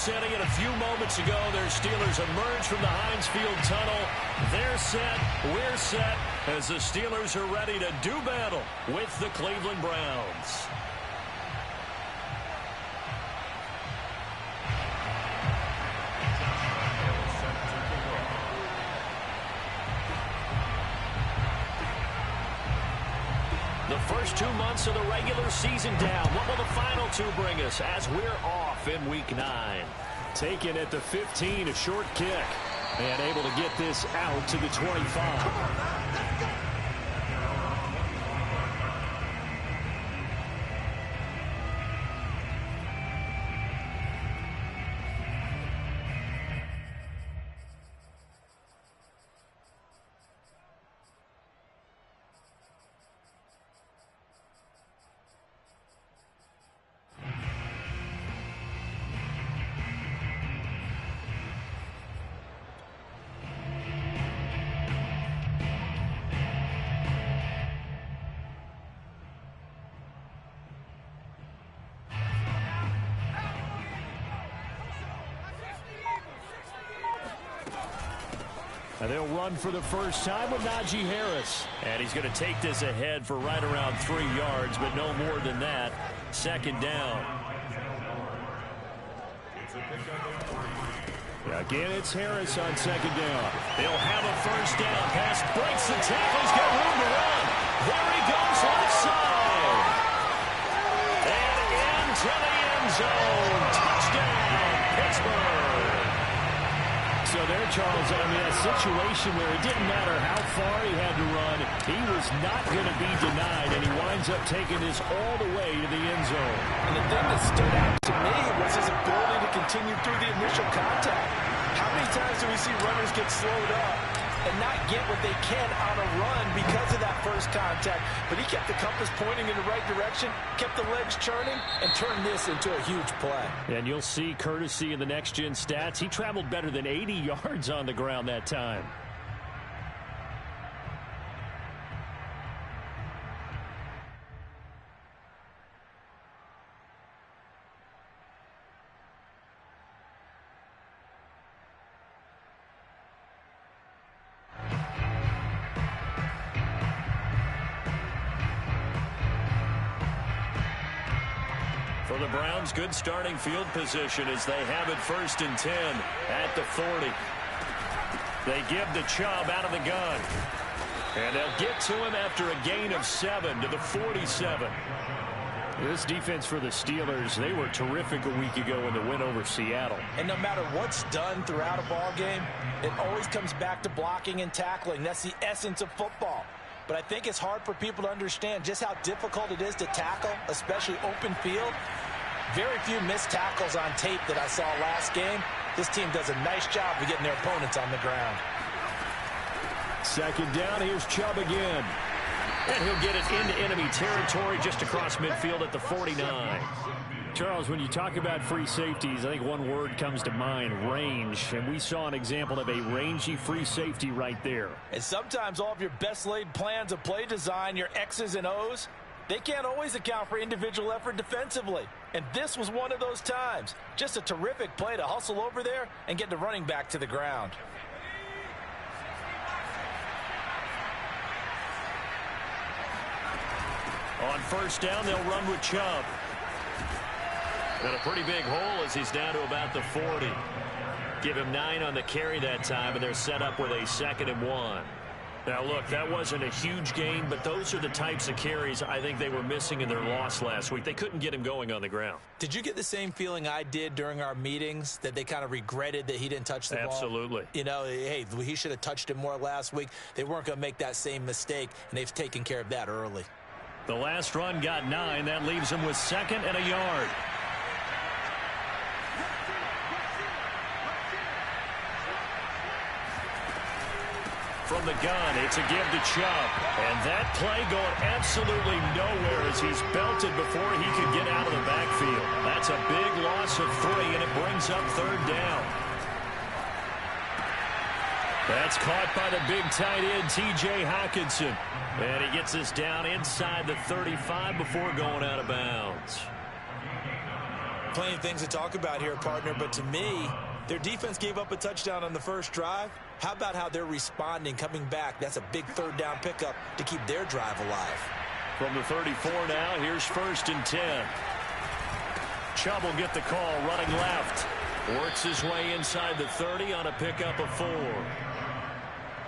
setting, and a few moments ago, their Steelers emerged from the Heinz Field tunnel. They're set, we're set, as the Steelers are ready to do battle with the Cleveland Browns. The first 2 months of the regular season down. What will the final two bring us as we're off in Week 9? Taken at the 15, a short kick. And able to get this out to the 25. And they'll run for the first time with Najee Harris. And he's going to take this ahead for right around 3 yards, but no more than that. Second down. Again, it's Harris on second down. They'll have a first down. Pass breaks the tackle. He's got room to run. There he goes left side. And into the end zone. Touchdown, Pittsburgh. So there, Charles, I mean, a situation where it didn't matter how far he had to run, he was not going to be denied, and he winds up taking this all the way to the end zone. And the thing that stood out to me was his ability to continue through the initial contact. How many times do we see runners get slowed up and not get what they can on a run because of that first contact? But he kept the compass pointing in the right direction, kept the legs churning, and turned this into a huge play. And you'll see courtesy in the next-gen stats. He traveled better than 80 yards on the ground that time. For the Browns, good starting field position as they have it 1st and 10 at the 40. They give the Chubb out of the gun. And they'll get to him after a gain of 7 to the 47. This defense for the Steelers, they were terrific a week ago in the win over Seattle. And no matter what's done throughout a ball game, it always comes back to blocking and tackling. That's the essence of football. But I think it's hard for people to understand just how difficult it is to tackle, especially open field. Very few missed tackles on tape that I saw last game. This team does a nice job of getting their opponents on the ground. Second down, here's Chubb again. And he'll get it into enemy territory just across midfield at the 49. Charles, when you talk about free safeties, I think one word comes to mind, range. And we saw an example of a rangy free safety right there. And sometimes all of your best laid plans of play design, your X's and O's, they can't always account for individual effort defensively. And this was one of those times. Just a terrific play to hustle over there and get the running back to the ground. On first down, they'll run with Chubb. Got a pretty big hole as he's down to about the 40. Give him 9 on the carry that time, and they're set up with a 2nd and 1. Now, look, that wasn't a huge gain, but those are the types of carries I think they were missing in their loss last week. They couldn't get him going on the ground. Did you get the same feeling I did during our meetings, that they kind of regretted that he didn't touch the ball? Absolutely. You know, hey, he should have touched it more last week. They weren't going to make that same mistake, and they've taken care of that early. The last run got 9. That leaves him with 2nd and a yard. From the gun, it's a give to Chubb. And that play going absolutely nowhere as he's belted before he could get out of the backfield. That's a big loss of 3, and it brings up 3rd down. That's caught by the big tight end, T.J. Hockenson. And he gets us down inside the 35 before going out of bounds. plenty of things to talk about here, partner, but to me, their defense gave up a touchdown on the first drive. How about how they're responding, coming back? That's a big third down pickup to keep their drive alive. From the 34 now, here's 1st and 10. Chubb will get the call, running left. Works his way inside the 30 on a pickup of 4.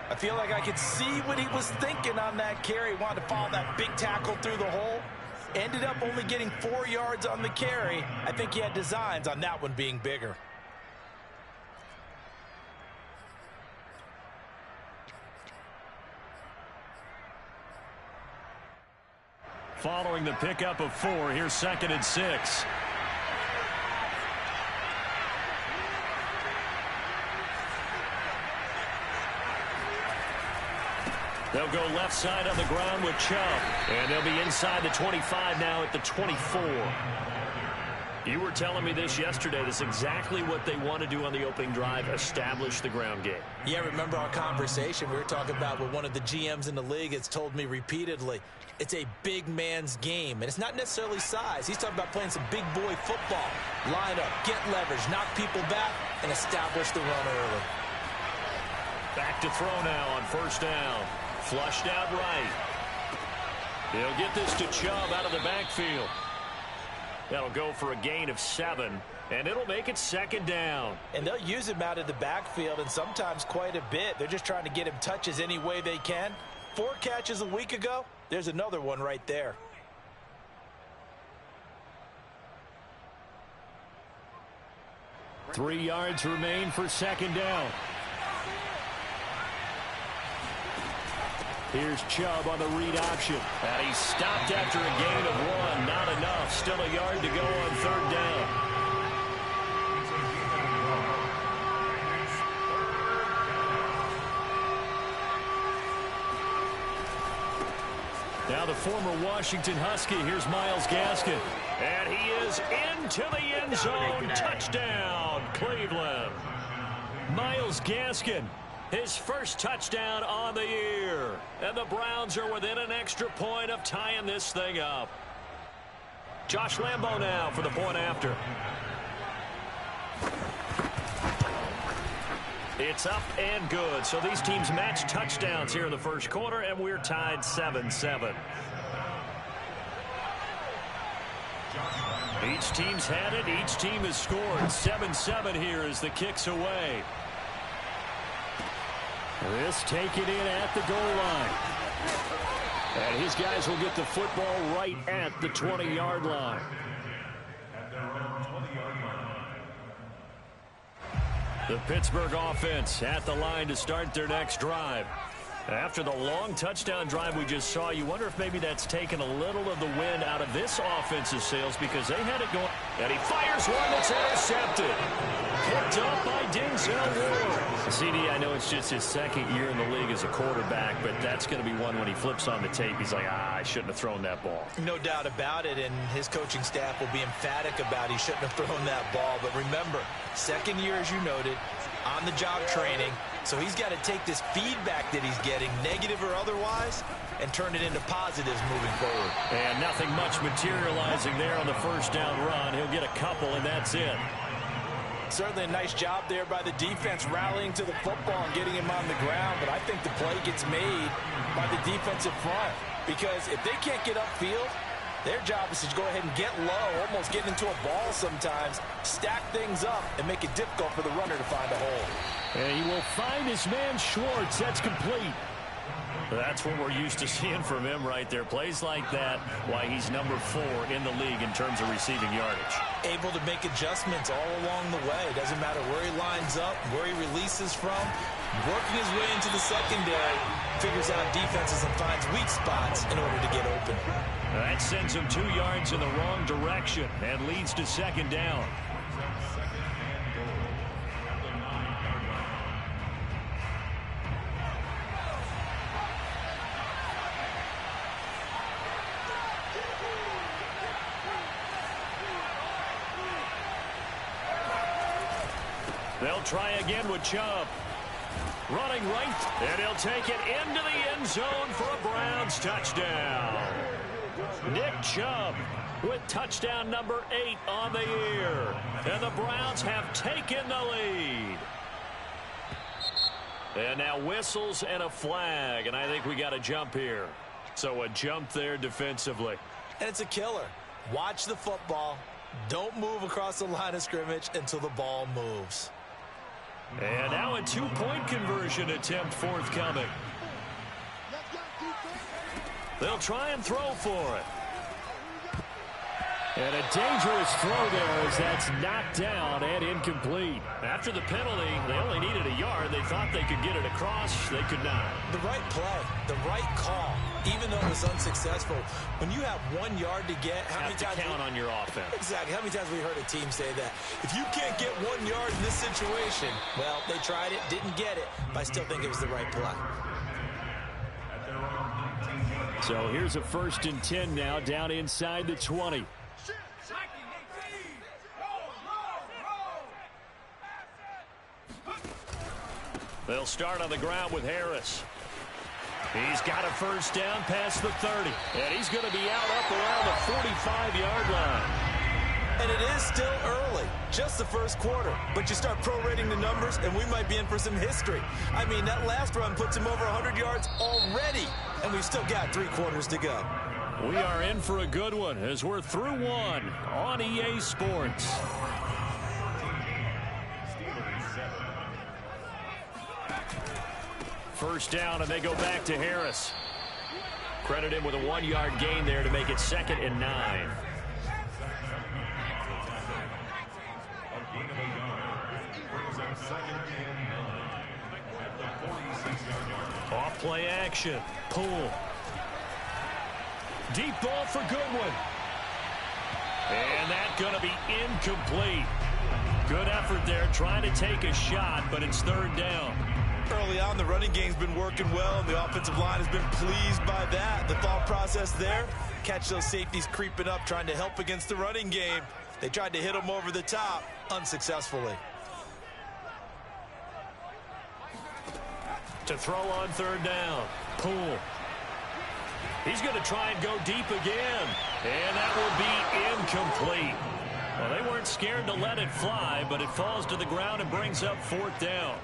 I feel like I could see what he was thinking on that carry. Wanted to follow that big tackle through the hole. Ended up only getting 4 yards on the carry. I think he had designs on that one being bigger. Following the pickup of 4, here's 2nd and 6. They'll go left side on the ground with Chubb. And they'll be inside the 25 now at the 24. You were telling me this yesterday. This is exactly what they want to do on the opening drive, establish the ground game. Yeah, remember our conversation. We were talking about what one of the GMs in the league has told me repeatedly. It's a big man's game, and it's not necessarily size. He's talking about playing some big boy football. Line up, get leverage, knock people back, and establish the run early. Back to throw now on 1st down. Flushed out right. He'll get this to Chubb out of the backfield. That'll go for a gain of 7, and it'll make it 2nd down. And they'll use him out of the backfield, and sometimes quite a bit. They're just trying to get him touches any way they can. 4 catches a week ago. There's another one right there. Three yards remain for 2nd down. Here's Chubb on the read option. And he stopped after a gain of 1. Not enough. Still a yard to go on 3rd down. Now the former Washington Husky. Here's Myles Gaskin. And he is into the end zone. Touchdown, Cleveland. Myles Gaskin. His first touchdown on the year. And the Browns are within an extra point of tying this thing up. Josh Lambo now for the point after. It's up and good. So these teams match touchdowns here in the first quarter, and we're tied 7-7. Each team's had it. Each team has scored. 7-7 here as the kick's away. This taken in at the goal line. And his guys will get the football right at the 20-yard line. The Pittsburgh offense at the line to start their next drive. After the long touchdown drive we just saw, you wonder if maybe that's taken a little of the wind out of this offensive sails because they had it going. And he fires one that's intercepted. Picked up by Denzel Ward. CD, I know it's just his 2nd year in the league as a quarterback, but that's going to be one when he flips on the tape. He's like, I shouldn't have thrown that ball. No doubt about it, and his coaching staff will be emphatic about he shouldn't have thrown that ball. But remember, 2nd year, as you noted, on-the-job training. So he's got to take this feedback that he's getting, negative or otherwise, and turn it into positives moving forward. And nothing much materializing there on the first down run. He'll get a couple, and that's it. Certainly a nice job there by the defense rallying to the football and getting him on the ground, but I think the play gets made by the defensive front because if they can't get upfield, their job is to go ahead and get low, almost get into a ball sometimes, stack things up, and make it difficult for the runner to find a hole. And he will find his man Schwartz. That's complete. That's what we're used to seeing from him right there. Plays like that, why he's number 4 in the league in terms of receiving yardage. Able to make adjustments all along the way. Doesn't matter where he lines up, where he releases from. Working his way into the secondary, figures out defenses and finds weak spots in order to get open. That sends him 2 yards in the wrong direction and leads to 2nd down. They'll try again with Chubb. Running right, and he'll take it into the end zone for a Browns touchdown. Nick Chubb with touchdown number 8 on the year. And the Browns have taken the lead. And now whistles and a flag, and I think we got a jump here. So a jump there defensively. And it's a killer. Watch the football. Don't move across the line of scrimmage until the ball moves. And now a two-point conversion attempt forthcoming. They'll try and throw for it. And a dangerous throw there as that's knocked down and incomplete. After the penalty, they only needed a yard. They thought they could get it across. They could not. The right play, the right call, even though it was unsuccessful. When you have 1 yard to get, how many times count on your offense? Exactly. How many times have we heard a team say that? If you can't get 1 yard in this situation, well, they tried it, didn't get it, but I still think it was the right play. So here's a 1st and 10 now, down inside the 20. They'll start on the ground with Harris. He's got a 1st down past the 30. And he's going to be out up around the 45-yard line. And it is still early, just the first quarter. But you start prorating the numbers, and we might be in for some history. I mean, that last run puts him over 100 yards already, and we've still got 3 quarters to go. We are in for a good one as we're through one on EA Sports. First down, and they go back to Harris. Credit him with a 1-yard gain there to make it 2nd and 9. Off play action. Pull. Deep ball for Goodwin. And that's going to be incomplete. Good effort there trying to take a shot, but it's 3rd down. Early on, the running game's been working well, and the offensive line has been pleased by that. The thought process there, catch those safeties creeping up, trying to help against the running game. They tried to hit them over the top, unsuccessfully. To throw on 3rd down. Poole. He's going to try and go deep again. And that will be incomplete. Well, they weren't scared to let it fly, but it falls to the ground and brings up 4th down.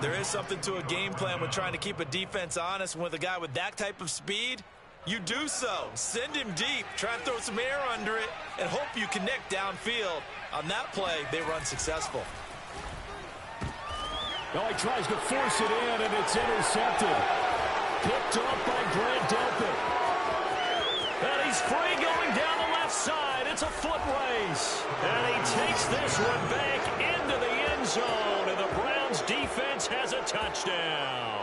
There is something to a game plan with trying to keep a defense honest. With a guy with that type of speed, you do so. Send him deep, try and throw some air under it, and hope you connect downfield. On that play, they were unsuccessful. Oh, he tries to force it in, and it's intercepted. Picked off by Grant Delpit. And he's free going down the left side. It's a foot race. And he takes this one back into the end zone, and the Browns defense has a touchdown.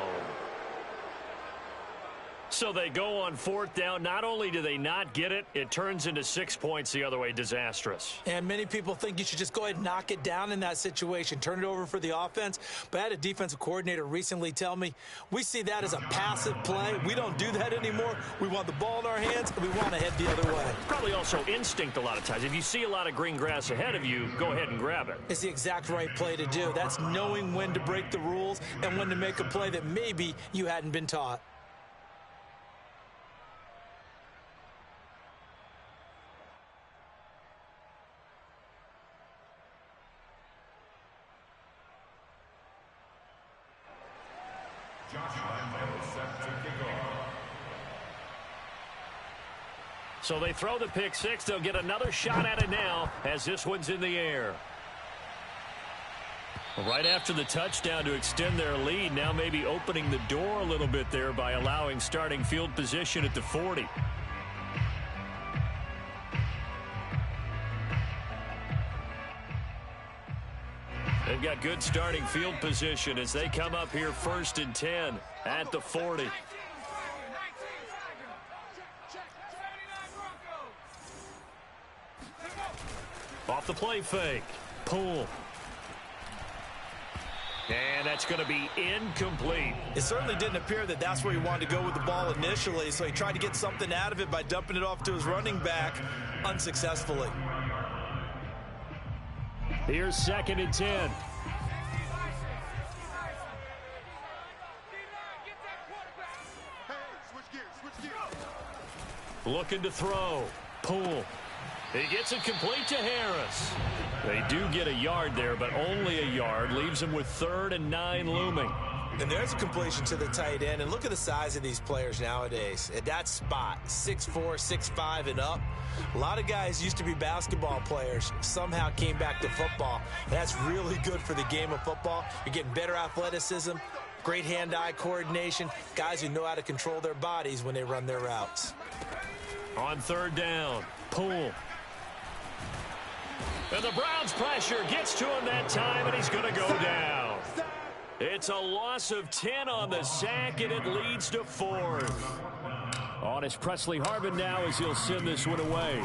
So they go on 4th down. Not only do they not get it, it turns into 6 points the other way. Disastrous. And many people think you should just go ahead and knock it down in that situation. Turn it over for the offense. But I had a defensive coordinator recently tell me, we see that as a passive play. We don't do that anymore. We want the ball in our hands, and we want to head the other way. Probably also instinct a lot of times. If you see a lot of green grass ahead of you, go ahead and grab it. It's the exact right play to do. That's knowing when to break the rules and when to make a play that maybe you hadn't been taught. So they throw the pick 6. They'll get another shot at it now as this one's in the air. Right after the touchdown to extend their lead, now maybe opening the door a little bit there by allowing starting field position at the 40. They've got good starting field position as they come up here 1st and 10 at the 40. Off the play fake. Pull. And that's going to be incomplete. It certainly didn't appear that that's where he wanted to go with the ball initially, so he tried to get something out of it by dumping it off to his running back unsuccessfully. Here's 2nd and 10. Looking to throw. Pull. He gets it complete to Harris. They do get a yard there, but only a yard. Leaves him with 3rd and 9 looming. And there's a completion to the tight end. And look at the size of these players nowadays. At that spot, 6'4", 6'5", and up. A lot of guys used to be basketball players, somehow came back to football. That's really good for the game of football. You're getting better athleticism, great hand-eye coordination, guys who know how to control their bodies when they run their routes. On 3rd down, Poole. And the Browns' pressure gets to him that time, and he's going to go down. It's a loss of 10 on the sack, and it leads to 4th. On is Presley Harvin now as he'll send this one away.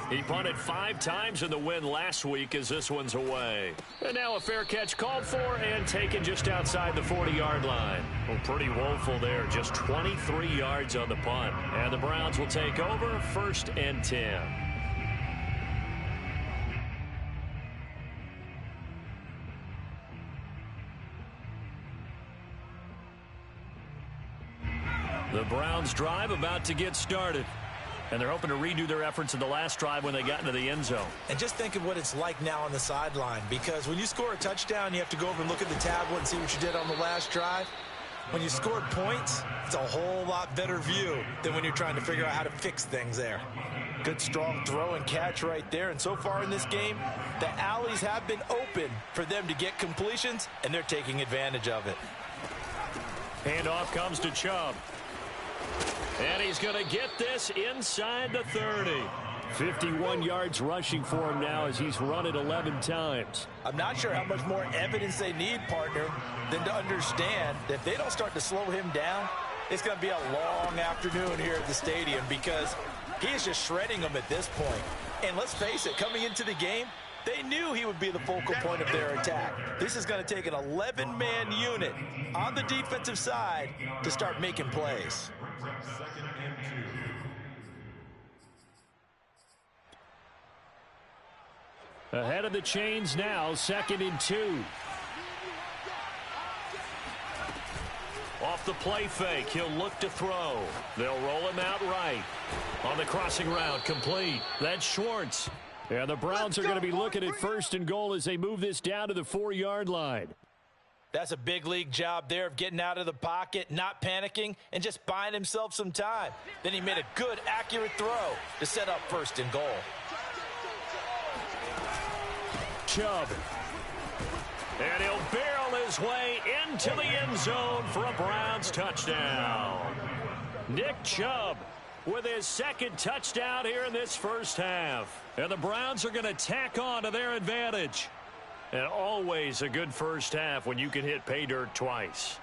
He punted 5 times in the win last week as this one's away. And now a fair catch called for and taken just outside the 40-yard line. Well, pretty woeful there. Just 23 yards on the punt. And the Browns will take over 1st and 10. The Browns drive about to get started. And they're hoping to redo their efforts in the last drive when they got into the end zone. And just think of what it's like now on the sideline. Because when you score a touchdown, you have to go over and look at the tablet and see what you did on the last drive. When you scored points, it's a whole lot better view than when you're trying to figure out how to fix things there. Good strong throw and catch right there. And so far in this game, the alleys have been open for them to get completions, and they're taking advantage of it. Handoff comes to Chubb. And he's going to get this inside the 30. 51 yards rushing for him now as he's run it 11 times. I'm not sure how much more evidence they need, partner, than to understand that if they don't start to slow him down, it's going to be a long afternoon here at the stadium because he is just shredding them at this point. And let's face it, coming into the game, they knew he would be the focal point of their attack. This is going to take an 11-man unit on the defensive side to start making plays. Ahead of the chains now, 2nd and 2. Off the play fake, he'll look to throw. They'll roll him out right. On the crossing route, complete. That's Schwartz. And the Browns are going to be looking at 1st and goal as they move this down to the 4-yard line. That's a big league job there of getting out of the pocket, not panicking, and just buying himself some time. Then he made a good, accurate throw to set up 1st and goal. Chubb. And he'll barrel his way into the end zone for a Browns touchdown. Nick Chubb with his 2nd touchdown here in this first half. And the Browns are going to tack on to their advantage. And always a good first half when you can hit pay dirt twice.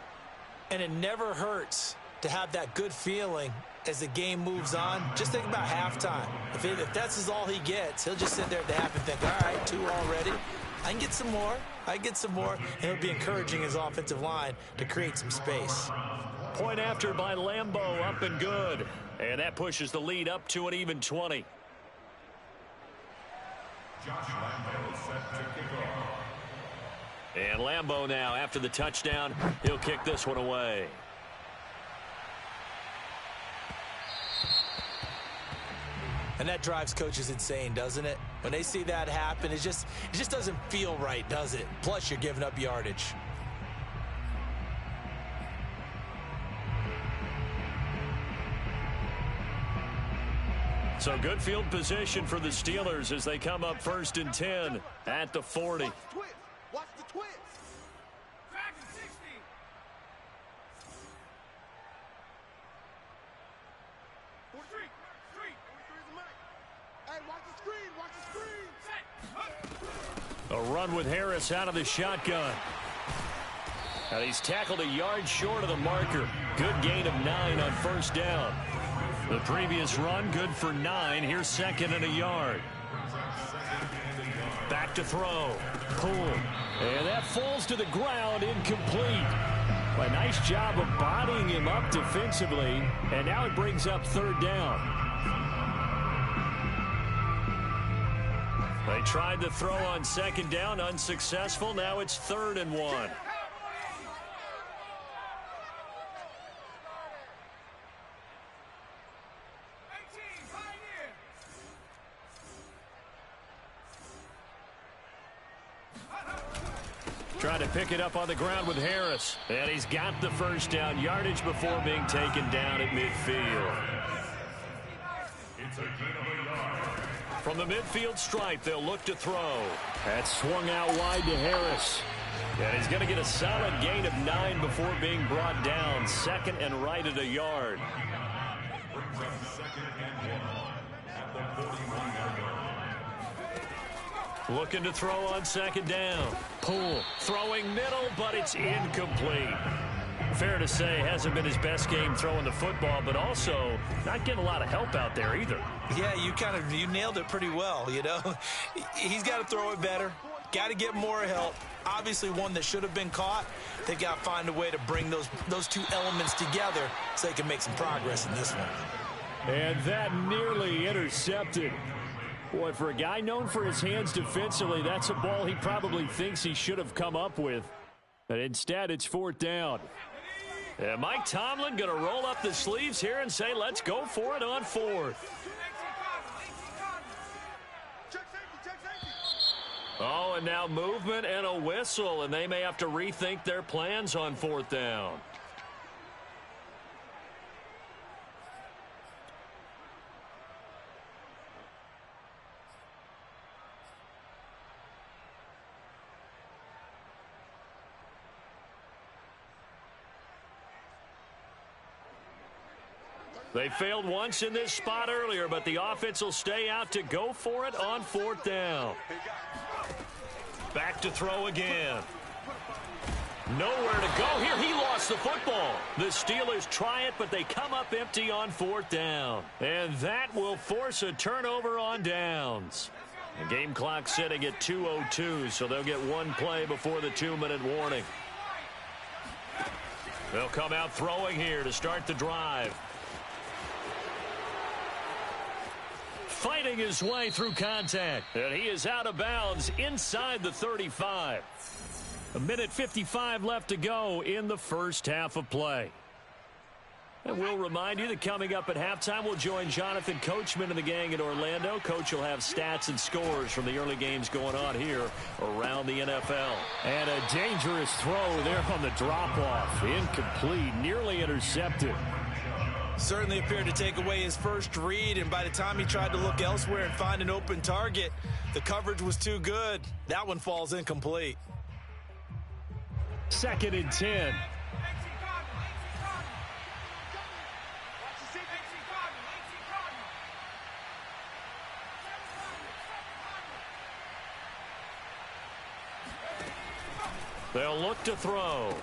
And it never hurts to have that good feeling as the game moves on. Just think about halftime. If that's all he gets, he'll just sit there at the half and think, all right, 2 already. I can get some more. I can get some more. And he'll be encouraging his offensive line to create some space. Point after by Lambeau, up and good. And that pushes the lead up to an even 20. Josh Lambeau is set to kick off. And Lambeau now, after the touchdown, he'll kick this one away. And that drives coaches insane, doesn't it? When they see that happen, it just doesn't feel right, does it? Plus, you're giving up yardage. So good field position for the Steelers as they come up 1st and 10 at the 40. Watch the twist. Back to 60. Hey, watch the screen. A run with Harris out of the shotgun. And he's tackled a yard short of the marker. Good gain of 9 on 1st down. The previous run, good for 9. Here's 2nd and a yard. Back to throw. Poole. And that falls to the ground, incomplete. A nice job of bodying him up defensively. And now it brings up 3rd down. They tried to throw on 2nd down, unsuccessful. Now it's 3rd and 1. Trying to pick it up on the ground with Harris. And he's got the first down, yardage before being taken down at midfield. From the midfield stripe, they'll look to throw. That's swung out wide to Harris. And he's going to get a solid gain of 9 before being brought down. Second and right at a yard. Looking to throw on second down. Poole throwing middle, but it's incomplete. Fair to say, hasn't been his best game throwing the football, but also not getting a lot of help out there either. Yeah, you nailed it pretty well, you know. He's got to throw it better. Got to get more help. Obviously one that should have been caught. They got to find a way to bring those two elements together so they can make some progress in this one. And that nearly intercepted. Boy, for a guy known for his hands defensively, that's a ball he probably thinks he should have come up with. But instead, it's fourth down. And Mike Tomlin going to roll up the sleeves here and say, let's go for it on fourth. Oh, and now movement and a whistle, and they may have to rethink their plans on fourth down. They failed once in this spot earlier, but the offense will stay out to go for it on fourth down. Back to throw again. Nowhere to go here. He lost the football. The Steelers try it, but they come up empty on fourth down. And that will force a turnover on downs. The game clock sitting at 2:02, so they'll get one play before the 2-minute warning. They'll come out throwing here to start the drive. Fighting his way through contact, and he is out of bounds inside the 35. 1:55 left to go in the first half of play. And we'll remind you that coming up at halftime, we'll join Jonathan Coachman and the gang in Orlando. Coach will have stats and scores from the early games going on here around the NFL. And a dangerous throw there on the drop-off. Incomplete, nearly intercepted. Certainly appeared to take away his first read, and by the time he tried to look elsewhere and find an open target, the coverage was too good. That one falls incomplete. Second and 10. They'll look to throw.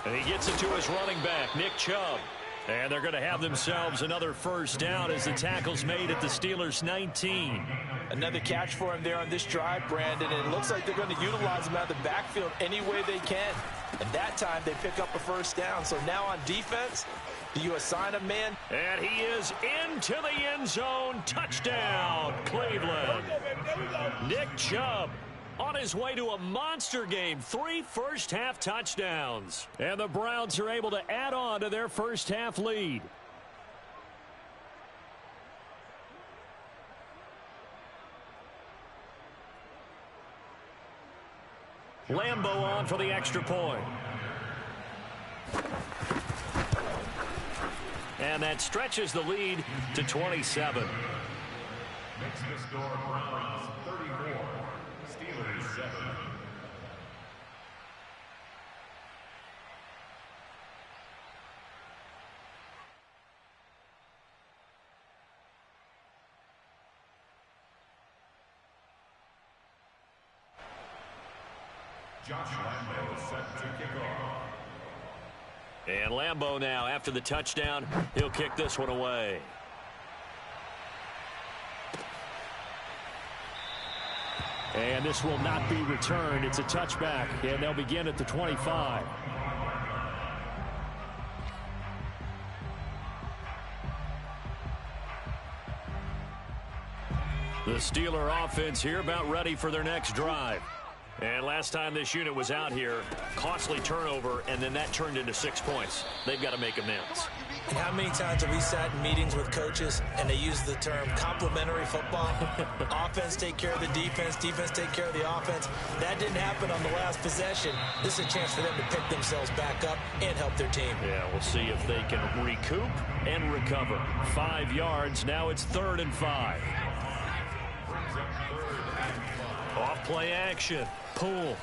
And he gets it to his running back, Nick Chubb. And they're going to have themselves another first down as the tackle's made at the Steelers' 19. Another catch for him there on this drive, Brandon, and it looks like they're going to utilize him out of the backfield any way they can. And that time they pick up a first down. So now on defense, do you assign a man? And he is into the end zone. Touchdown, Cleveland. Nick Chubb on his way to a monster game. 3 first-half touchdowns. And the Browns are able to add on to their first-half lead. Lambeau on for the extra point. And that stretches the lead to 27. Next to score, Browns 34, Steelers 7. Josh Lambeau set to kick off. And Lambeau now, after the touchdown, he'll kick this one away. And this will not be returned. It's a touchback, and they'll begin at the 25. The Steeler offense here about ready for their next drive. And last time this unit was out here, costly turnover, and then that turned into 6 points. They've got to make amends. And how many times have we sat in meetings with coaches and they use the term complementary football? Offense take care of the defense, defense take care of the offense. That didn't happen on the last possession. This is a chance for them to pick themselves back up and help their team. Yeah, we'll see if they can recoup and recover. 5 yards, now it's 3rd and 5. Off play action. Poole.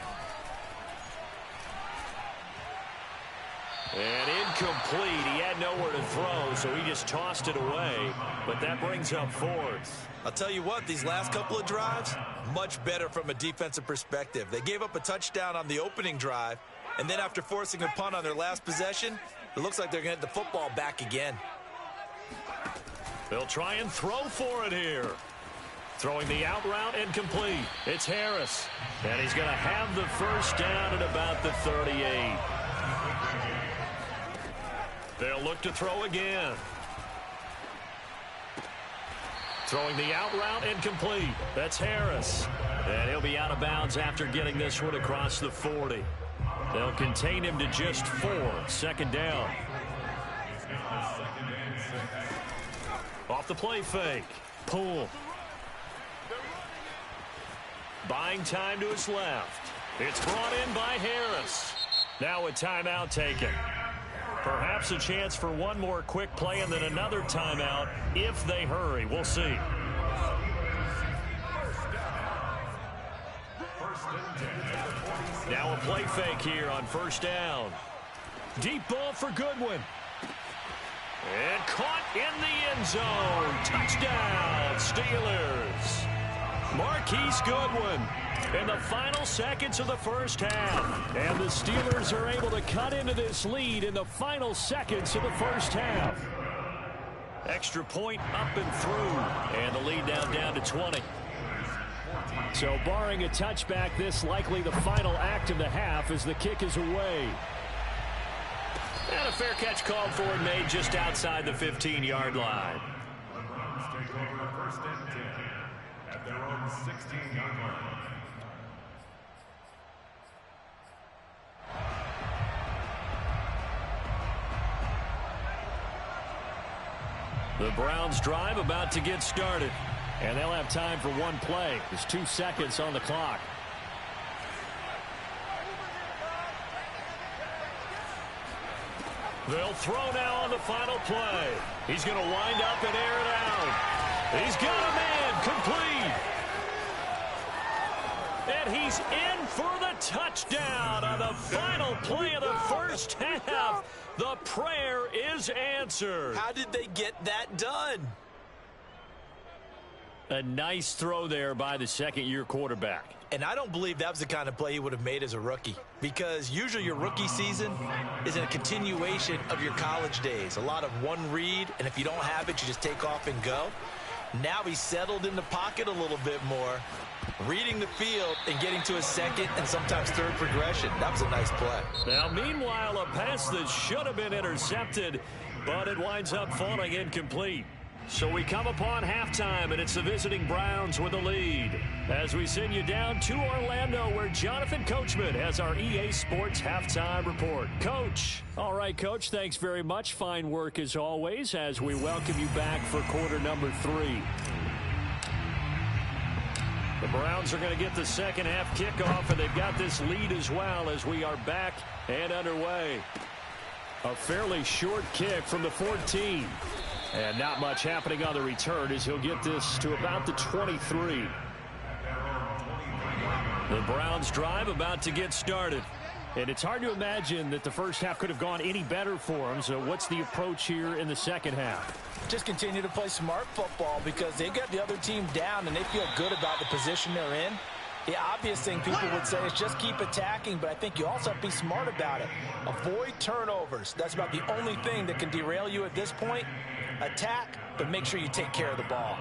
And incomplete. He had nowhere to throw, so he just tossed it away. But that brings up 4th. I'll tell you what, these last couple of drives, much better from a defensive perspective. They gave up a touchdown on the opening drive, and then after forcing a punt on their last possession, it looks like they're going to get the football back again. They'll try and throw for it here. Throwing the out route incomplete. It's Harris. And he's going to have the first down at about the 38. They'll look to throw again. Throwing the out route incomplete. That's Harris. And he'll be out of bounds after getting this one across the 40. They'll contain him to just 4. 2nd down. Off the play fake. Poole. Buying time to his left. It's brought in by Harris. Now a timeout taken. Perhaps a chance for one more quick play and then another timeout if they hurry. We'll see. Now a play fake here on 1st down. Deep ball for Goodwin. And caught in the end zone. Touchdown, Steelers. Marquise Goodwin in the final seconds of the first half. And the Steelers are able to cut into this lead in the final seconds of the first half. Extra point up and through. And the lead down to 20. So barring a touchback, this likely the final act of the half as the kick is away. And a fair catch called for and made just outside the 15-yard line. Take over 1st and 10 at their own 16-yard line. The Browns drive about to get started. And they'll have time for one play. There's 2 seconds on the clock. They'll throw now on the final play. He's going to wind up and air it out. He's got a man complete. And he's in for the touchdown on the final play of the first half. The prayer is answered. How did they get that done? A nice throw there by the second-year quarterback. And I don't believe that was the kind of play he would have made as a rookie, because usually your rookie season is a continuation of your college days. A lot of one read, and if you don't have it, you just take off and go. Now he's settled in the pocket a little bit more, reading the field and getting to a second and sometimes third progression. That was a nice play. Now, meanwhile, a pass that should have been intercepted, but it winds up falling incomplete. So we come upon halftime, and it's the visiting Browns with the lead. As we send you down to Orlando, where Jonathan Coachman has our EA Sports halftime report. Coach. All right, Coach, thanks very much. Fine work as always as we welcome you back for quarter number 3. The Browns are going to get the second half kickoff, and they've got this lead as well as we are back and underway. A fairly short kick from the 14. And not much happening on the return as he'll get this to about the 23. The Browns drive about to get started. And it's hard to imagine that the first half could have gone any better for them. So what's the approach here in the second half? Just continue to play smart football because they got the other team down and they feel good about the position they're in. The obvious thing people would say is just keep attacking, but I think you also have to be smart about it. Avoid turnovers. That's about the only thing that can derail you at this point. Attack, but make sure you take care of the ball.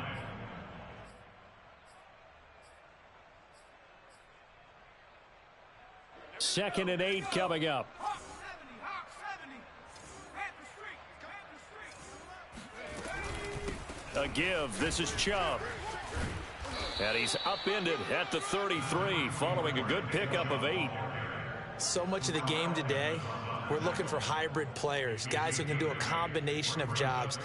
Second and 8 coming up. A give. This is Chubb. And he's upended at the 33 following a good pickup of 8. So much of the game today, we're looking for hybrid players, guys who can do a combination of jobs.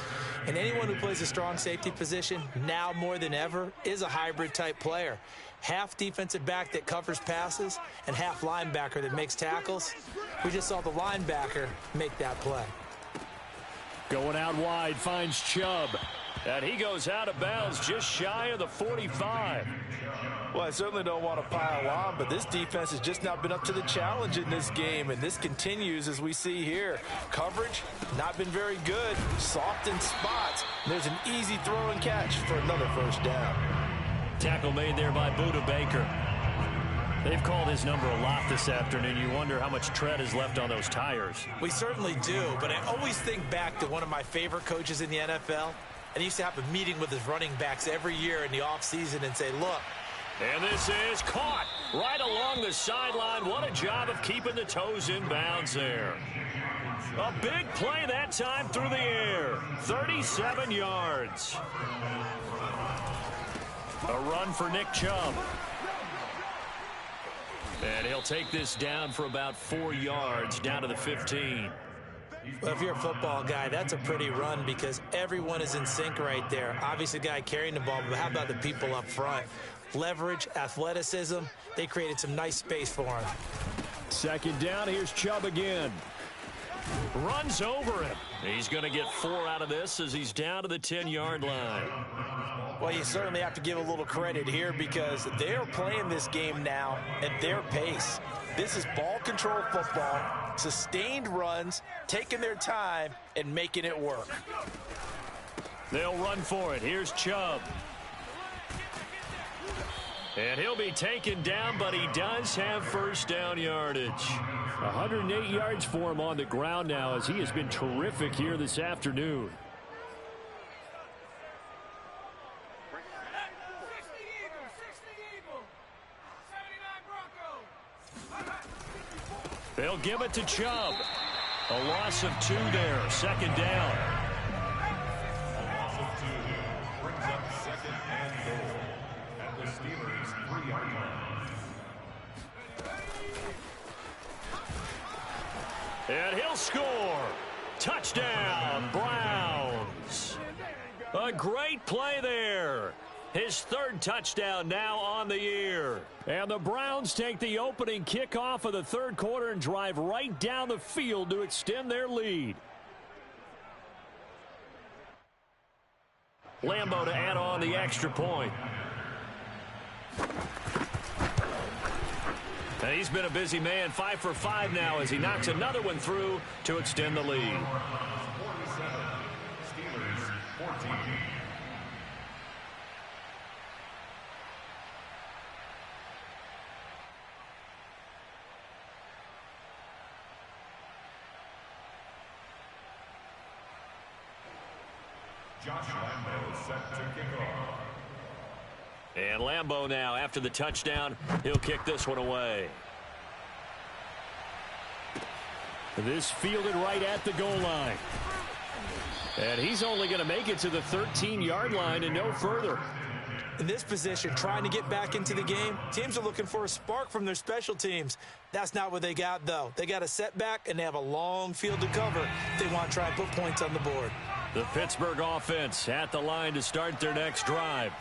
And anyone who plays a strong safety position, now more than ever, is a hybrid type player. Half defensive back that covers passes and half linebacker that makes tackles. We just saw the linebacker make that play. Going out wide, finds Chubb. And he goes out of bounds just shy of the 45. Well, I certainly don't want to pile on, but this defense has just not been up to the challenge in this game, and this continues as we see here. Coverage, not been very good. Soft in spots. There's an easy throw and catch for another first down. Tackle made there by Buda Baker. They've called his number a lot this afternoon. You wonder how much tread is left on those tires. We certainly do, but I always think back to one of my favorite coaches in the NFL, and he used to have a meeting with his running backs every year in the offseason and say, look. And this is caught right along the sideline. What a job of keeping the toes in bounds there. A big play that time through the air. 37 yards. A run for Nick Chubb. And he'll take this down for about 4 yards, down to the 15. Well, if you're a football guy, that's a pretty run because everyone is in sync right there. Obviously, the guy carrying the ball, but how about the people up front? Leverage, athleticism, they created some nice space for him. Second down, here's Chubb again. Runs over him. He's going to get 4 out of this as he's down to the 10-yard line. Well, you certainly have to give a little credit here because they're playing this game now at their pace. This is ball control football, sustained runs, taking their time, and making it work. They'll run for it. Here's Chubb. And he'll be taken down, but he does have first down yardage. 108 yards for him on the ground now as he has been terrific here this afternoon. They'll give it to Chubb. A loss of 2 there. Second down. A loss of 2 brings up second and goal at the Steelers' 3-yard line. And he'll score. Touchdown, Browns. A great play there. His 3rd touchdown now on the year. And the Browns take the opening kickoff of the 3rd quarter and drive right down the field to extend their lead. Lambeau to add on the extra point. And he's been a busy man, 5 for 5 now as he knocks another one through to extend the lead. 47, Steelers 14. Josh Lambeau set to kick off. And Lambeau now, after the touchdown, he'll kick this one away. This fielded right at the goal line. And he's only going to make it to the 13-yard line and no further. In this position, trying to get back into the game, teams are looking for a spark from their special teams. That's not what they got, though. They got a setback, and they have a long field to cover if they want to try and put points on the board. The Pittsburgh offense at the line to start their next drive.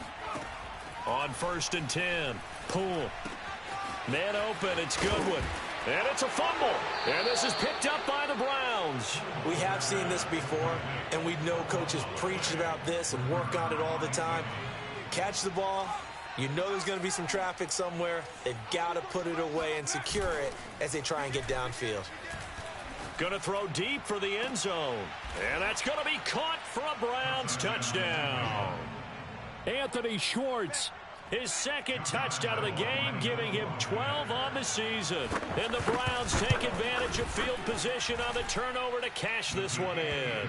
On 1st and 10, Poole. Man open, it's Goodwin. And it's a fumble. And this is picked up by the Browns. We have seen this before, and we know coaches preach about this and work on it all the time. Catch the ball. You know there's going to be some traffic somewhere. They've got to put it away and secure it as they try and get downfield. Going to throw deep for the end zone. And that's going to be caught for a Browns touchdown. Anthony Schwartz, his 2nd touchdown of the game, giving him 12 on the season. And the Browns take advantage of field position on the turnover to cash this one in.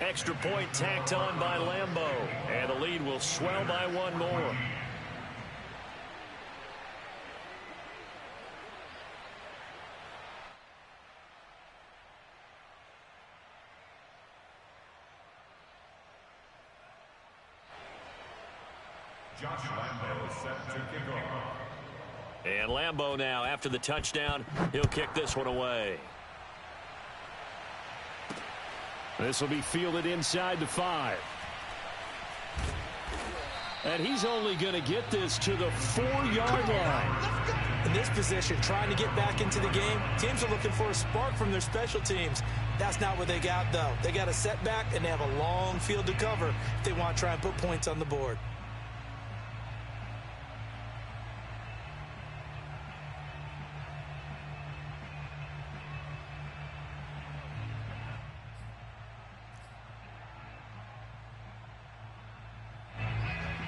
Extra point tacked on by Lambeau. And the lead will swell by 1 more. Josh Lambo is set to kick off. And Lambo now, after the touchdown, he'll kick this one away. This will be fielded inside the 5. And he's only going to get this to the 4-yard line. In this position, trying to get back into the game, teams are looking for a spark from their special teams. That's not what they got, though. They got a setback, and they have a long field to cover if they want to try and put points on the board.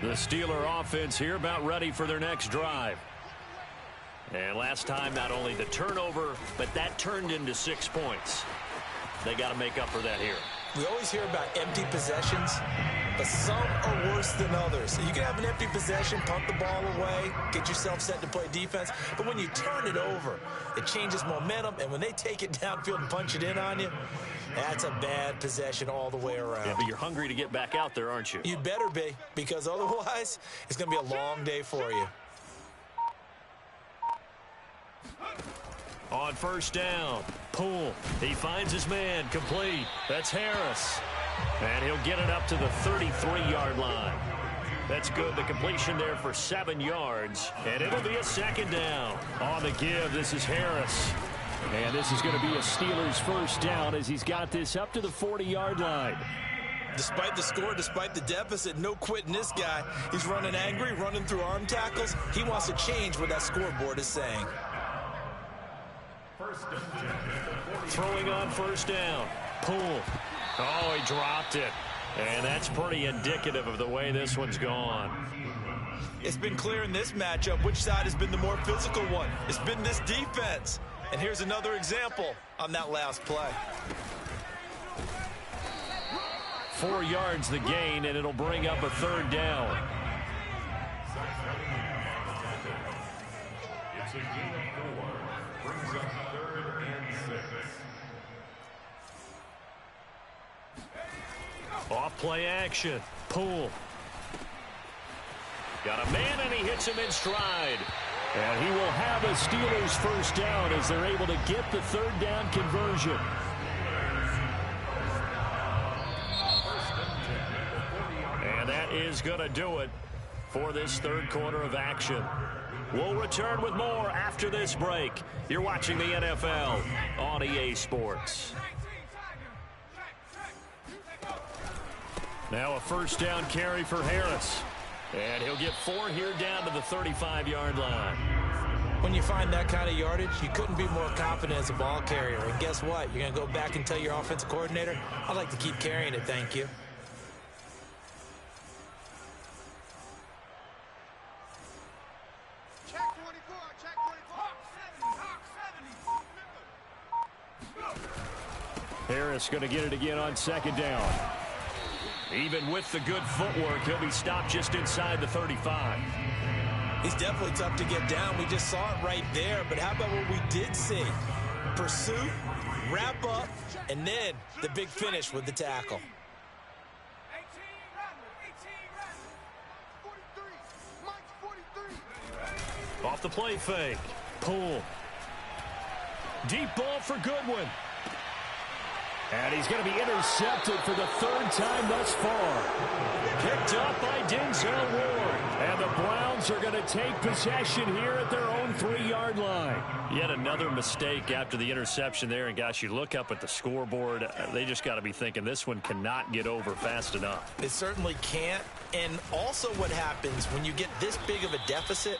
The Steeler offense here about ready for their next drive. And last time, not only the turnover, but that turned into 6 points. They got to make up for that here. We always hear about empty possessions, but some are worse than others. So you can have an empty possession, punt the ball away, get yourself set to play defense. But when you turn it over, it changes momentum. And when they take it downfield and punch it in on you, that's a bad possession all the way around. Yeah, but you're hungry to get back out there, aren't you? You'd better be, because otherwise it's going to be a long day for you. On first down, Poole. He finds his man, complete. That's Harris. And he'll get it up to the 33-yard line. That's good. The completion there for 7 yards. And it'll be a second down. On the give, this is Harris. And this is going to be a Steelers first down as he's got this up to the 40-yard line. Despite the score, despite the deficit, no quitting this guy. He's running angry, running through arm tackles. He wants to change what that scoreboard is saying. Throwing on first down. Poole. Oh, he dropped it. And that's pretty indicative of the way this one's gone. It's been clear in this matchup which side has been the more physical one. It's been this defense. And here's another example on that last play. 4 yards the gain, and it'll bring up a third down. It's a gain of 4. Brings up 3rd and 6. Off play action. Poole. Got a man, and he hits him in stride. And he will have a Steelers first down as they're able to get the third down conversion. And that is going to do it for this third quarter of action. We'll return with more after this break. You're watching the NFL on EA Sports. Now a first down carry for Harris. And he'll get 4 here down to the 35-yard line. When you find that kind of yardage, you couldn't be more confident as a ball carrier. And guess what? You're going to go back and tell your offensive coordinator, I'd like to keep carrying it, thank you. Check 24, check 24. Harris going to get it again on second down. Even with the good footwork, he'll be stopped just inside the 35. He's definitely tough to get down. We just saw it right there. But how about what we did see? Pursuit, wrap up, and then the big finish with the tackle. 43, Mike's 43. Off the play fake. Poole. Deep ball for Goodwin. And he's going to be intercepted for the 3rd time thus far. Picked up by Denzel Ward. And the Browns are going to take possession here at their own 3-yard line. Yet another mistake after the interception there. And, gosh, you look up at the scoreboard. They just got to be thinking this one cannot get over fast enough. It certainly can't. And also what happens when you get this big of a deficit,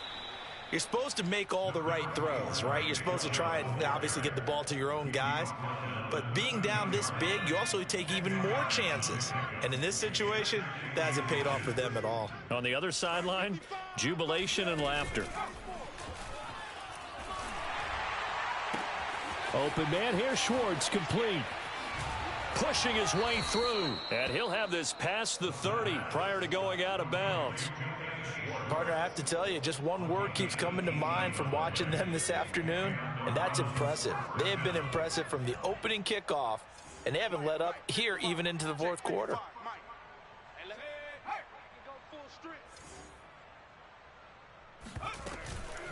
you're supposed to make all the right throws, right? You're supposed to try and obviously get the ball to your own guys. But being down this big, you also take even more chances. And in this situation, that hasn't paid off for them at all. On the other sideline, jubilation and laughter. Open man here, Schwartz, complete. Pushing his way through. And he'll have this past the 30 prior to going out of bounds. Partner, I have to tell you, just one word keeps coming to mind from watching them this afternoon, and that's impressive. They have been impressive from the opening kickoff, and they haven't let up here even into the 4th quarter.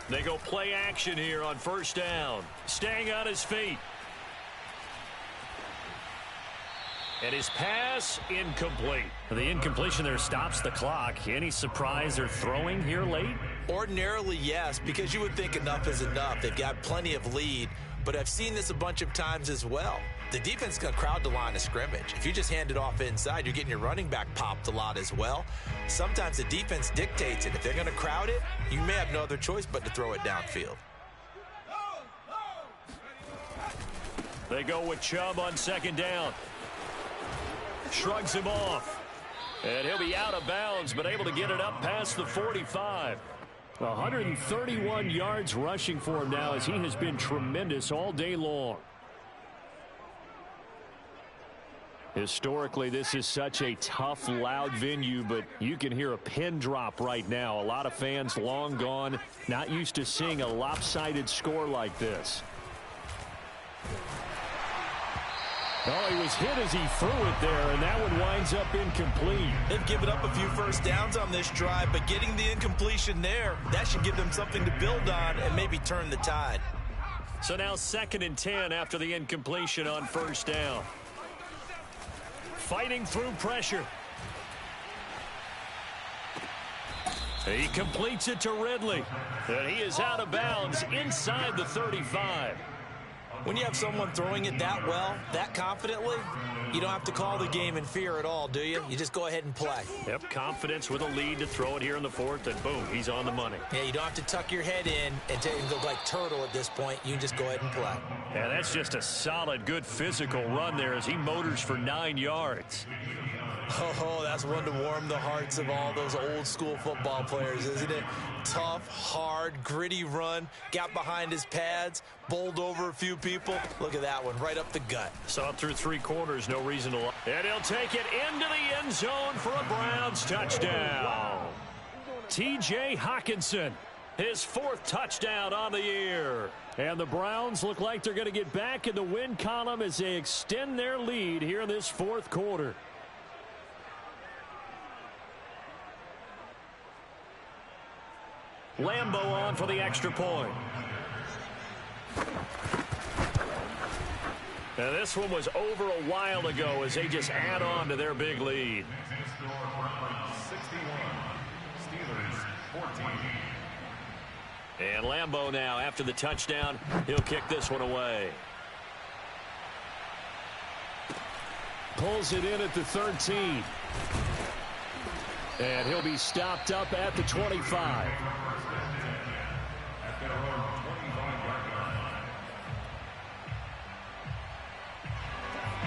They go play action here on first down. Staying on his feet. And his pass incomplete. The incompletion there stops the clock. Any surprise they're throwing here late? Ordinarily, yes, because you would think enough is enough. They've got plenty of lead, but I've seen this a bunch of times as well. The defense is going to crowd the line of scrimmage. If you just hand it off inside, you're getting your running back popped a lot as well. Sometimes the defense dictates it. If they're going to crowd it, you may have no other choice but to throw it downfield. They go with Chubb on second down. Shrugs him off. And he'll be out of bounds, but able to get it up past the 45. 131 yards rushing for him now as he has been tremendous all day long. Historically, this is such a tough, loud venue, but you can hear a pin drop right now. A lot of fans long gone, not used to seeing a lopsided score like this. Oh, he was hit as he threw it there, and that one winds up incomplete. They've given up a few first downs on this drive, but getting the incompletion there, that should give them something to build on and maybe turn the tide. So now 2nd and 10 after the incompletion on first down. Fighting through pressure. He completes it to Ridley. And he is out of bounds inside the 35. When you have someone throwing it that well, that confidently, you don't have to call the game in fear at all, do you? You just go ahead and play. Yep, confidence with a lead to throw it here in the 4th, and boom, he's on the money. Yeah, you don't have to tuck your head in and look like turtle at this point. You can just go ahead and play. Yeah, that's just a solid, good physical run there as he motors for 9 yards. Oh, that's one to warm the hearts of all those old school football players, isn't it? Tough, hard, gritty run, got behind his pads, bowled over a few people. Look at that one, right up the gut. Saw it through 3 quarters, no reason to lie. And he'll take it into the end zone for a Browns touchdown. T.J. Hockenson, his 4th touchdown on the year. And the Browns look like they're going to get back in the win column as they extend their lead here in this 4th quarter. Lambeau on for the extra point. Now this one was over a while ago as they just add on to their big lead. And Lambeau now, after the touchdown, he'll kick this one away. Pulls it in at the 13. And he'll be stopped up at the 25.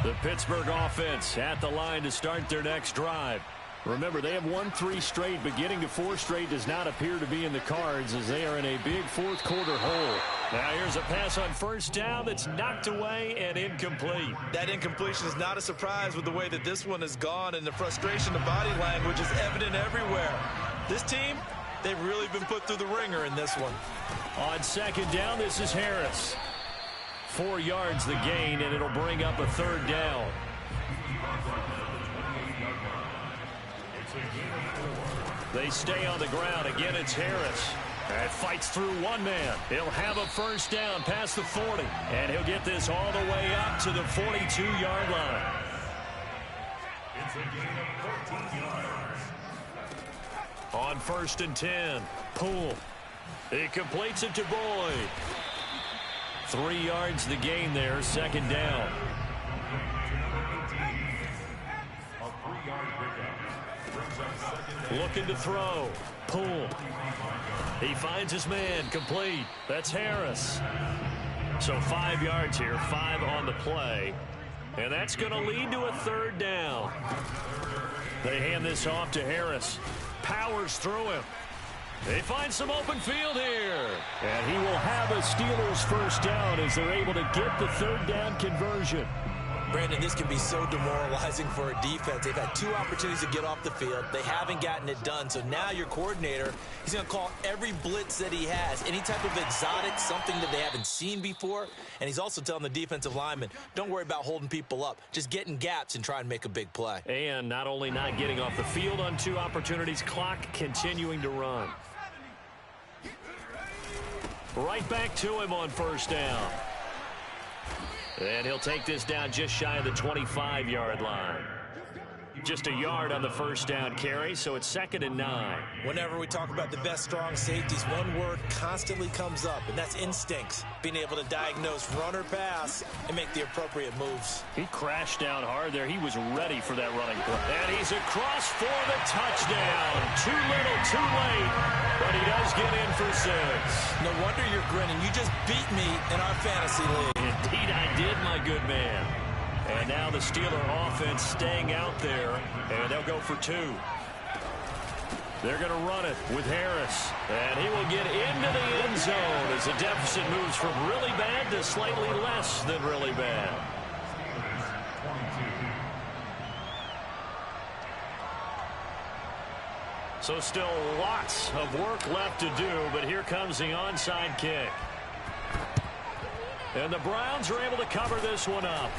The Pittsburgh offense at the line to start their next drive. Remember, they have won 3 straight, but getting to 4 straight does not appear to be in the cards as they are in a big 4th quarter hole. Now here's a pass on first down that's knocked away and incomplete. That incompletion is not a surprise with the way that this one has gone, and the frustration of body language is evident everywhere. This team, they've really been put through the ringer in this one. On second down, this is Harris. 4 yards the gain, and it'll bring up a 3rd down. They stay on the ground. Again, it's Harris. And fights through one man. He'll have a first down past the 40. And he'll get this all the way up to the 42-yard line. It's a gain of 14 yards. On 1st and 10, Poole. He completes it to Boyd. 3 yards the gain there, 2nd down. A 3-yard pickup brings up 2nd. Looking to throw. Poole. He finds his man, complete. That's Harris. So 5 yards here, 5 on the play. And that's going to lead to a 3rd down. They hand this off to Harris. Powers through him. They find some open field here. And he will have a Steelers first down as they're able to get the 3rd down conversion. Brandon, this can be so demoralizing for a defense. They've had 2 opportunities to get off the field. They haven't gotten it done. So now your coordinator, he's going to call every blitz that he has, any type of exotic, something that they haven't seen before. And he's also telling the defensive lineman, don't worry about holding people up. Just get in gaps and try and make a big play. And not only not getting off the field on 2 opportunities, clock continuing to run. Right back to him on first down. And he'll take this down just shy of the 25-yard line. Just a yard on the first down carry, so it's 2nd and 9. Whenever we talk about the best strong safeties, one word constantly comes up, and that's instincts. Being able to diagnose run or pass and make the appropriate moves. He crashed down hard there. He was ready for that running play. And he's across for the touchdown. Too little, too late, but he does get in for 6. No wonder you're grinning. You just beat me in our fantasy league. Indeed I did, my good man. And now the Steeler offense staying out there, and they'll go for 2. They're going to run it with Harris, and he will get into the end zone as the deficit moves from really bad to slightly less than really bad. So still lots of work left to do, but here comes the onside kick. And the Browns are able to cover this one up.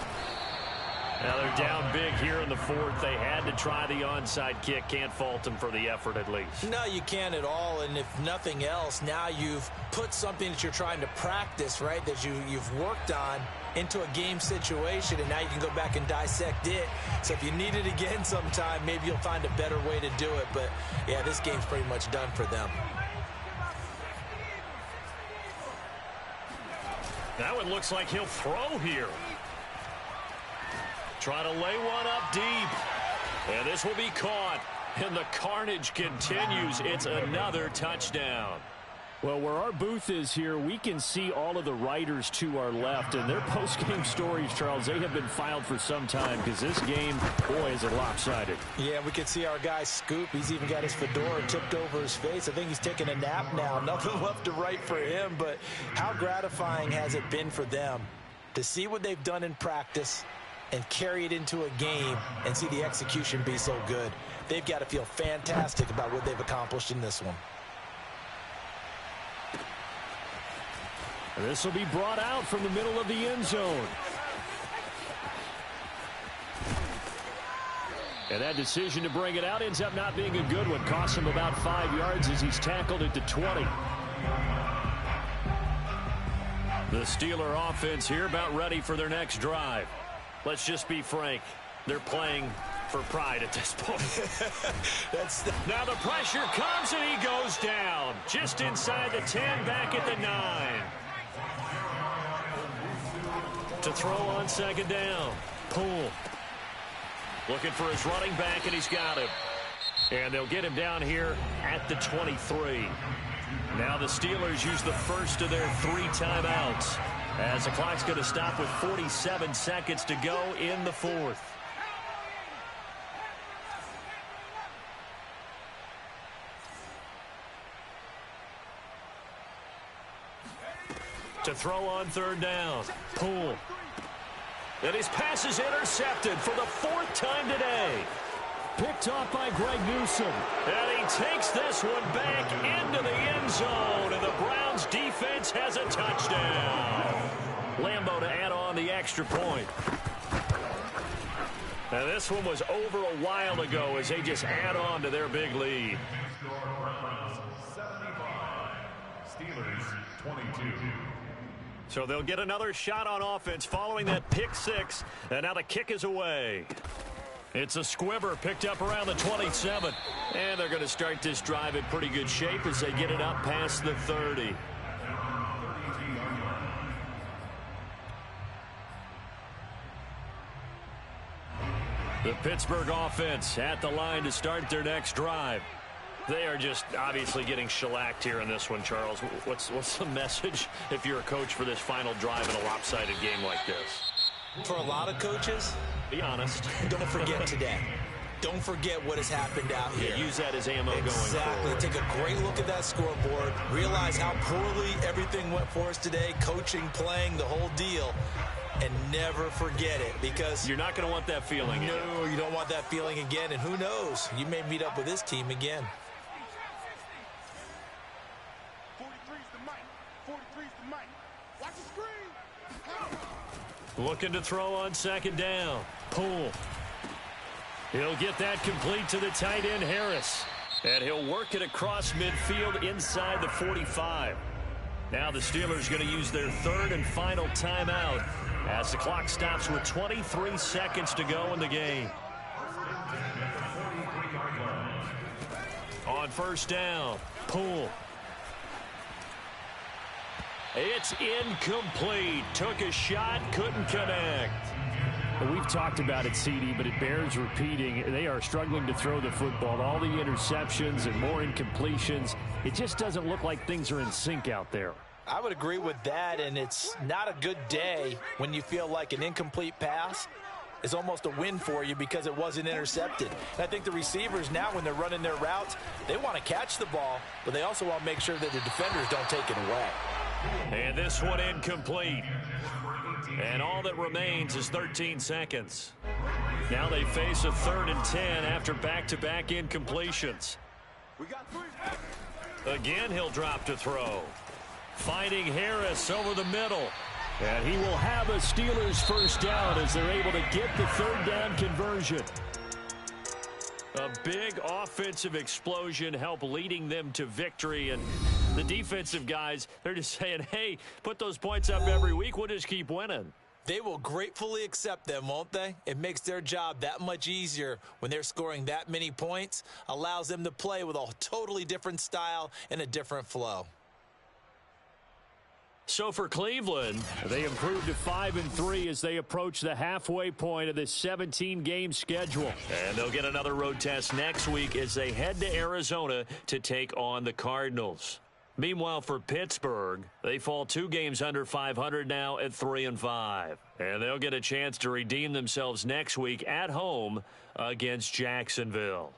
Now they're down big here in the 4th. They had to try the onside kick. Can't fault them for the effort at least. No, you can't at all. And if nothing else, now you've put something that you're trying to practice, right, that you've worked on into a game situation, and now you can go back and dissect it. So if you need it again sometime, maybe you'll find a better way to do it. But, yeah, this game's pretty much done for them. Now it looks like he'll throw here. Try to lay one up deep. And this will be caught. And the carnage continues. It's another touchdown. Well, where our booth is here, we can see all of the writers to our left. And their post-game stories, Charles, they have been filed for some time because this game, boy, is it lopsided. Yeah, we can see our guy Scoop. He's even got his fedora tipped over his face. I think he's taking a nap now. Nothing left to write for him. But how gratifying has it been for them to see what they've done in practice and carry it into a game and see the execution be so good? They've got to feel fantastic about what they've accomplished in this one. This will be brought out from the middle of the end zone. And that decision to bring it out ends up not being a good one. Costs him about 5 yards as he's tackled at the 20. The Steeler offense here about ready for their next drive. Let's just be frank. They're playing for pride at this point. Now the pressure comes and he goes down. Just inside the 10, back at the 9. To throw on 2nd down. Poole. Looking for his running back, and he's got him. And they'll get him down here at the 23. Now the Steelers use the first of their 3 timeouts, as the clock's going to stop with 47 seconds to go in the 4th. To throw on 3rd down. Poole. And his pass is intercepted for the 4th time today. Picked off by Greg Newsome. And he takes this one back into the end zone. And the Browns defense has a touchdown. Lambeau to add on the extra point. Now this one was over a while ago as they just add on to their big lead. Steelers 22. So they'll get another shot on offense following that pick 6. And now the kick is away. It's a squibber picked up around the 27. And they're going to start this drive in pretty good shape as they get it up past the 30. The Pittsburgh offense at the line to start their next drive. They are just obviously getting shellacked here in this one, Charles. What's the message if you're a coach for this final drive in a lopsided game like this? For a lot of coaches, be honest. Don't forget today. Don't forget what has happened out here. Yeah, use that as ammo going forward. Take a great look at that scoreboard. Realize how poorly everything went for us today. Coaching, playing, the whole deal. And never forget it, because you're not going to want that feeling. No, you don't want that feeling again. And who knows? You may meet up with this team again. 43's the mic. 43's the mic. Watch the screen. Looking to throw on 2nd down. Poole. He'll get that complete to the tight end, Harris. And he'll work it across midfield inside the 45. Now the Steelers going to use their third and final timeout as the clock stops with 23 seconds to go in the game. On first down, Poole. It's incomplete. Took a shot, couldn't connect. Well, we've talked about it, CD, but it bears repeating. They are struggling to throw the football. All the interceptions and more incompletions. It just doesn't look like things are in sync out there. I would agree with that, and it's not a good day when you feel like an incomplete pass is almost a win for you because it wasn't intercepted. And I think the receivers now, when they're running their routes, they want to catch the ball, but they also want to make sure that the defenders don't take it away. And this one incomplete. And all that remains is 13 seconds. Now they face a 3rd and 10 after back-to-back incompletions. We got 3. Again, he'll drop to throw. Finding Harris over the middle. And he will have a Steelers first down as they're able to get the 3rd down conversion. A big offensive explosion helped leading them to victory. And the defensive guys, they're just saying, hey, put those points up every week. We'll just keep winning. They will gratefully accept them, won't they? It makes their job that much easier when they're scoring that many points. Allows them to play with a totally different style and a different flow. So for Cleveland, they improved to 5-3 as they approach the halfway point of this 17-game schedule. And they'll get another road test next week as they head to Arizona to take on the Cardinals. Meanwhile, for Pittsburgh, they fall 2 games under 500 now at 3-5. And they'll get a chance to redeem themselves next week at home against Jacksonville.